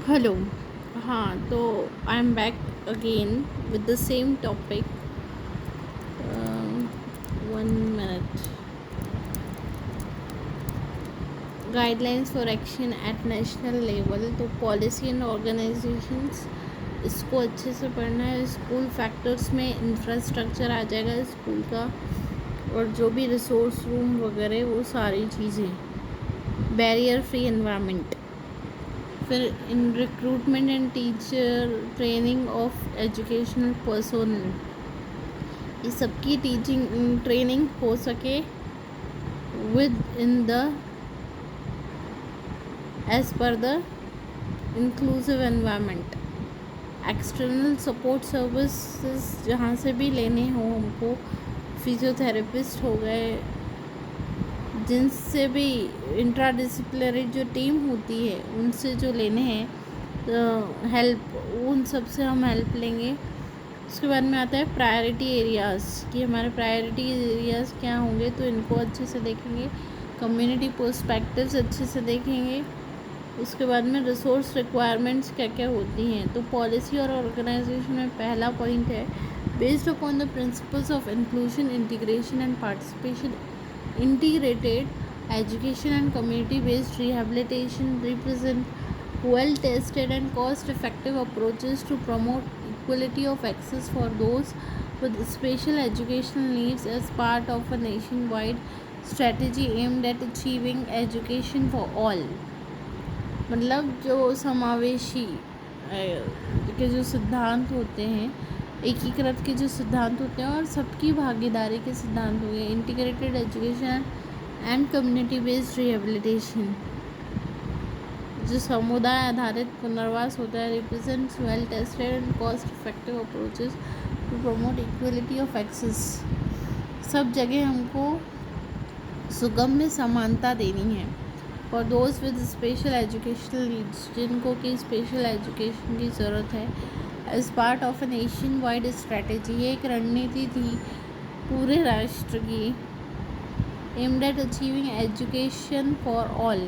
Hello. हाँ, तो I am back again with the same topic. 1 minute। Guidelines for action at national level. तो policy and organisations, इसको अच्छे से पढ़ना है। स्कूल फैक्टर्स में इंफ्रास्ट्रक्चर आ जाएगा स्कूल का, और जो भी रिसोर्स रूम वगैरह वो सारी चीज़ें। Barrier free environment. फिर in recruitment and teacher training of educational personnel, ये सबकी टीचिंग ट्रेनिंग हो सके विद इन द एज पर the inclusive environment. External support services जहाँ से भी लेने हो हमको, फिजियोथेरेपिस्ट हो गए, जिनसे भी इंट्राडिसिप्लिनरी जो टीम होती है उनसे जो लेने हैं हेल्प, उन सब से हम हेल्प लेंगे। उसके बाद में आता है प्रायोरिटी एरियाज़, कि हमारे प्रायोरिटी एरियाज़ क्या होंगे, तो इनको अच्छे से देखेंगे। कम्युनिटी पर्सपेक्टिव्स अच्छे से देखेंगे। उसके बाद में रिसोर्स रिक्वायरमेंट्स क्या क्या होती हैं। तो पॉलिसी और ऑर्गेनाइजेशन में पहला पॉइंट है, based upon the principles of inclusion, integration and participation, integrated education and community-based rehabilitation represent well-tested and cost-effective approaches to promote equality of access for those with special educational needs as part of a nationwide strategy aimed at achieving education for all। मतलब जो समावेशी के जो सिद्धांत होते हैं, एकीकृत के जो सिद्धांत होते हैं और सबकी भागीदारी के सिद्धांत हो गए। Integrated education and community based rehabilitation, जो समुदाय आधारित पुनर्वास होता है, represents well tested and cost effective approaches to promote equality of access. सब जगह हमको सुगम्य समानता देनी है। For those with special educational needs, जिनको कि स्पेशल एजुकेशन की ज़रूरत है, as part of a nation wide strategy, ये एक रणनीति थी पूरे राष्ट्र की, aimed at achieving education for all,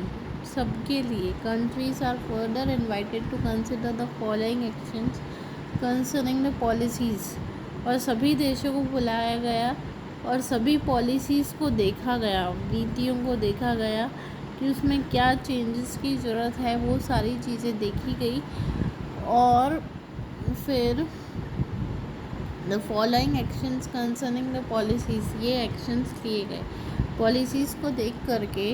सबके लिए। Countries are further invited to consider the following actions concerning the policies, और सभी देशों को बुलाया गया और सभी पॉलिसीज़ को देखा गया, नीतियों को देखा गया कि उसमें क्या चेंजेस की ज़रूरत है, वो सारी चीज़ें देखी गई। और फिर the following actions concerning the policies, ये एक्शंस लिए गए पॉलिसीज़ को देख करके,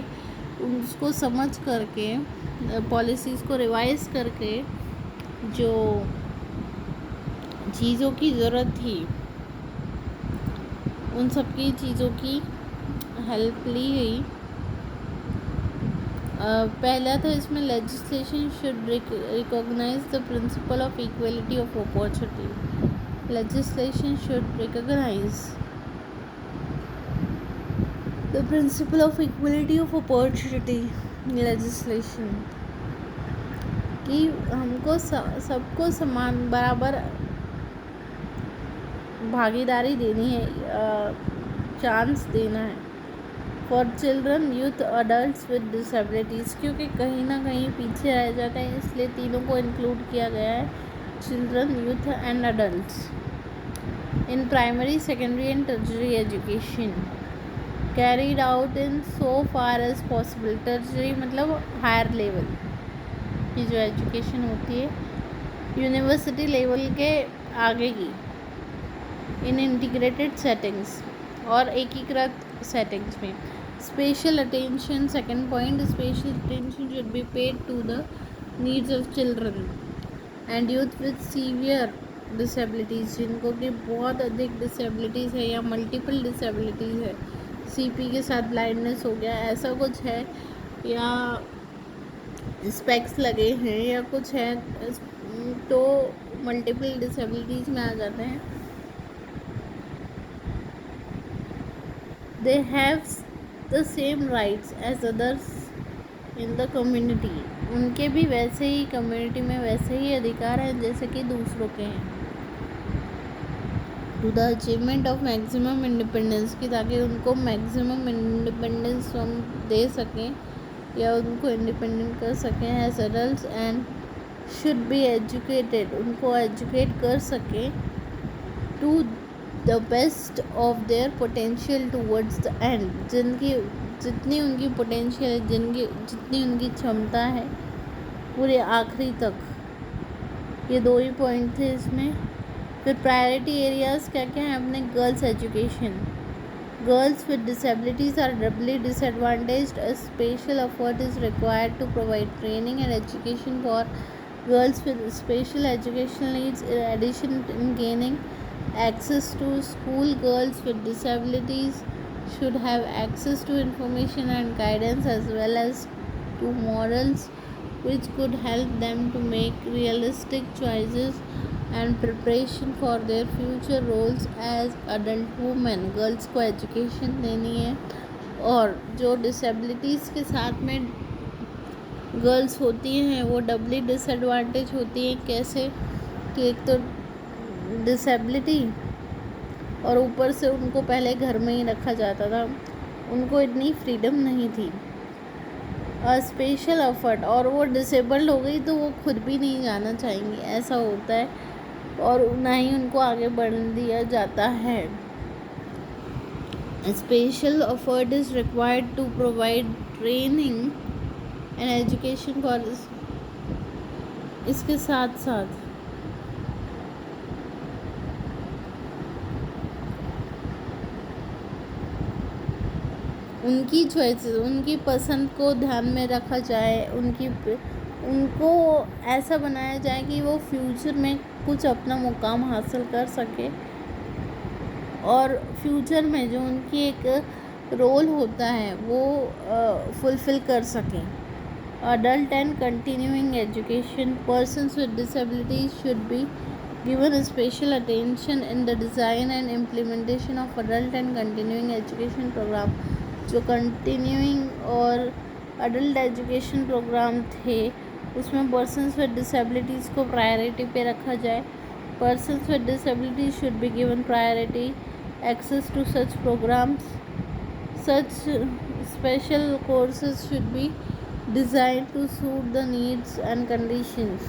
उसको समझ करके, पॉलिसीज़ को रिवाइज करके, जो चीज़ों की ज़रूरत थी उन सब की चीज़ों की हेल्प ली गई। पहला था इसमें, legislation should recognise the principle of equality of opportunity. Legislation should recognise the principle of equality of opportunity. Legislation कि हमको सबको समान बराबर भागीदारी देनी है, चांस देना है। For children, youth, adult with disabilities, क्योंकि कहीं ना कहीं पीछे रह जाते हैं, इसलिए तीनों को इंक्लूड किया गया है, children, youth and adults, in primary, secondary and tertiary education carried out in so far as possible. Tertiary मतलब हायर लेवल की जो एजुकेशन होती है, यूनिवर्सिटी लेवल के आगे की, इन इंटीग्रेटेड सेटिंग्स और एकीकृत सेटिंग्स में। Special attention, second point, special attention should be paid to the needs of children and youth with severe disabilities, जिनको कि बहुत अधिक डिसेबिलिटीज़ है या मल्टीपल डिसेबिलिटीज़ है, सीपी के साथ ब्लाइंडनेस हो गया, ऐसा कुछ है, या स्पेक्स लगे हैं या कुछ है, तो मल्टीपल डिसेबिलिटीज़ में आ जाते हैं। They have the same rights as others in the community, उनके भी वैसे ही कम्युनिटी में वैसे ही अधिकार हैं जैसे कि दूसरों के हैं। To the achievement of maximum independence, की ताकि उनको मैक्सिमम इंडिपेंडेंस हम दे सकें या उनको इंडिपेंडेंट कर सकें as adults and should be educated, उनको एजुकेट कर सके to the best of their potential towards the end, जिनकी जितनी उनकी पोटेंशियल है, जितनी उनकी क्षमता है पूरे आखिरी तक। ये 2 ही पॉइंट थे इसमें। फिर प्रायोरिटी एरियाज़ क्या क्या हैं अपने, girls education. Girls with disabilities are doubly disadvantaged. A special effort is required to provide training and education for girls with special educational needs. In addition, in gaining access to school, girls with disabilities should have access to information and guidance as well as to morals which could help them to make realistic choices and preparation for their future roles as adult women. Girls को education देनी है, और जो disabilities के साथ में girls होती हैं वो डबली डिसएडवांटेज होती हैं। कैसे कि एक तो डिसेबिलिटी, और ऊपर से उनको पहले घर में ही रखा जाता था, उनको इतनी फ्रीडम नहीं थी। स्पेशल एफर्ट, और वो डिसेबल्ड हो गई तो वो खुद भी नहीं जाना चाहेंगी, ऐसा होता है, और ना ही उनको आगे बढ़ने दिया जाता है। Special effort is required to provide training and education for this. इसके साथ साथ उनकी चॉइसेस, उनकी पसंद को ध्यान में रखा जाए, उनको ऐसा बनाया जाए कि वो फ्यूचर में कुछ अपना मुकाम हासिल कर सके, और फ्यूचर में जो उनकी एक रोल होता है वो फुलफ़िल कर सकें। Adult and continuing education, persons with disabilities should be given special attention in the design and implementation of adult and continuing education programme. जो कंटिन्यूइंग और अडल्ट एजुकेशन प्रोग्राम थे उसमें पर्सन्स विद डिसेबिलिटीज़ को priority पे रखा जाए। Persons with disabilities should be given priority access to such programmes. Such special courses should be design to suit the needs and conditions.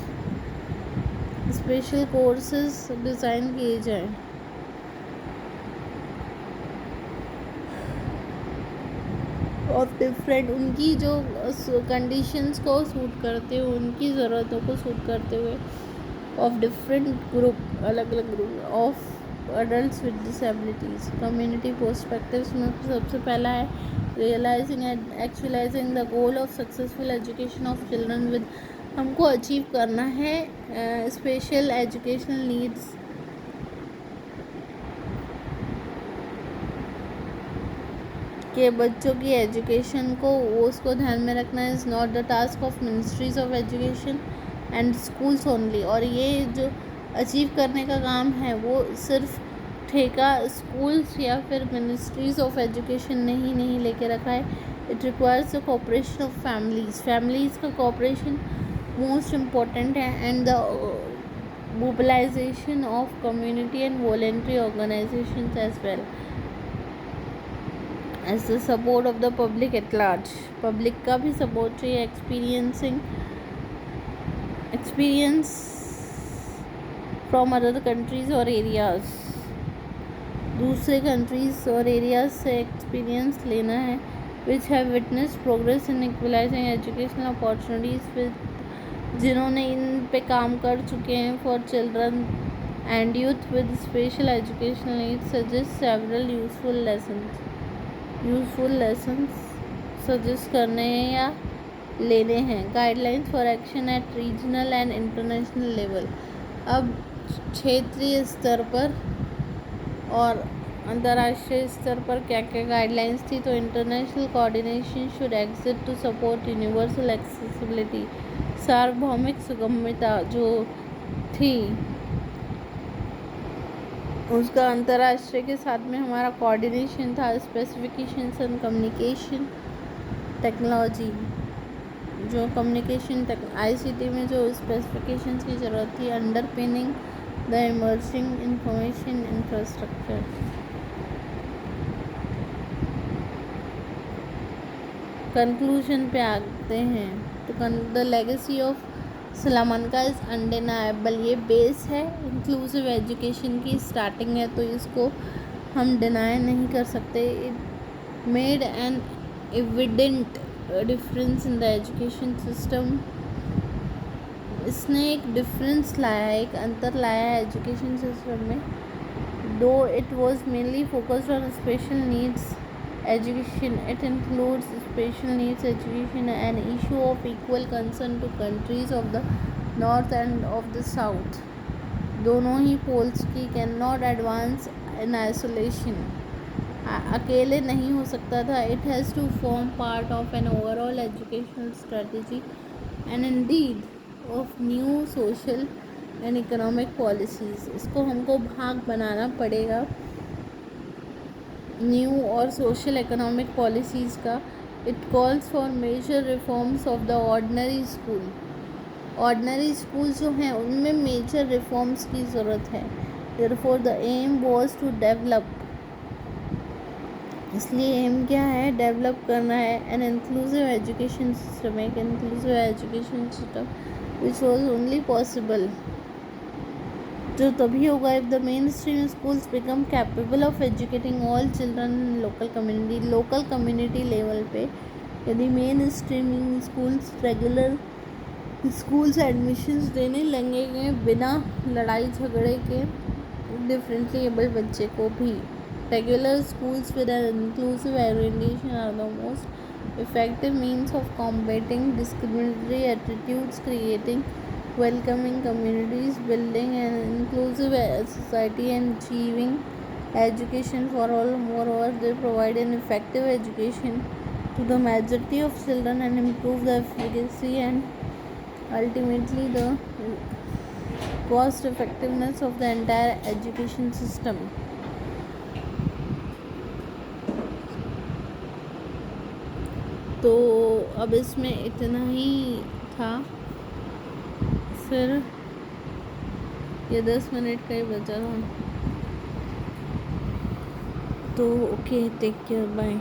Special courses design किए जाएँ। Of different, उनकी जो conditions को suit करते हुए, उनकी ज़रूरतों को सूट करते हुए, ऑफ डिफरेंट ग्रुप, अलग अलग group of adults with disabilities. Community perspectives में सबसे पहला है realising and actualising the goal of successful education of children with. हमको अचीव करना है स्पेशल एजुकेशनल नीड्स के बच्चों की एजुकेशन को, वो उसको ध्यान में रखना is not the task of ministries of education and schools only. और ये जो अचीव करने का काम है वो सिर्फ ठेका स्कूल्स या फिर मिनिस्ट्रीज ऑफ एजुकेशन नहीं लेके रखा है। It requires the cooperation of families का कोऑपरेशन मोस्ट इम्पॉर्टेंट है, and the mobilisation of community and voluntary organisations as well as the support of the public at large। Public का भी support चाहिए। Experience from other countries और areas, दूसरे countries और areas से experience लेना है। Which have witnessed progress in equalising educational opportunities with, जिन्होंने इन पे काम कर चुके हैं for children and youth with special educational needs, suggest several useful lessons suggest करने हैं या लेने हैं। Guidelines for action at regional and international level. अब क्षेत्रीय स्तर पर और अंतर्राष्ट्रीय स्तर पर क्या क्या गाइडलाइंस थी, तो international coordination should exist to support universal accessibility. सार्वभौमिक सुगम्यता जो थी उसका अंतर्राष्ट्रीय के साथ में हमारा कोऑर्डिनेशन था। स्पेसिफिकेशंस एंड कम्युनिकेशन टेक्नोलॉजी, जो कम्युनिकेशन ICT में जो स्पेसिफिकेशंस की ज़रूरत थी। Underpinning the emerging information infrastructure. Conclusion पे आते हैं तो the legacy of सलामानका is undeniable, ये बेस है इंक्लूसिव एजुकेशन की, स्टार्टिंग है, तो इसको हम डिनाई नहीं कर सकते। It made an evident difference in the education system, इसने एक डिफरेंस लाया है, एक अंतर लाया है एजुकेशन सिस्टम में। दो it was mainly focused on special needs education, it includes special needs education, an issue of equal concern to countries of the north and of the south, दोनों ही पोल्स की cannot advance in isolation, अकेले नहीं हो सकता था। It has to form part of an overall educational strategy and indeed of new social and economic policies, इसको हमको भाग बनाना पड़ेगा न्यू और सोशल इकोनॉमिक पॉलिसीज़ का। It calls for major reforms of the ordinary school, ordinary school जो हैं उनमें मेजर रिफॉर्म्स की ज़रूरत है। Therefore the aim was to develop, इसलिए एम क्या है, डेवलप करना है एन इंक्लूसिव एजुकेशन सिस्टम, एक inclusive education system which was only possible, जो तभी होगा if the main stream schools become capable of educating all children in local community level पे। यदि main streaming schools regular schools admissions देने लगेंगे बिना लड़ाई झगड़े के डिफरेंटली एबल्ड बच्चे को भी, regular schools with an inclusive orientation are the most effective means of combating discriminatory attitudes, creating welcoming communities, building an inclusive society, and achieving education for all. Moreover, they provide an effective education to the majority of children and improve the efficacy and ultimately the cost effectiveness of the entire education system. तो अब इसमें इतना ही था, फिर ये 10 minute का ही बचा था, तो ओके, टेक केयर, बाय।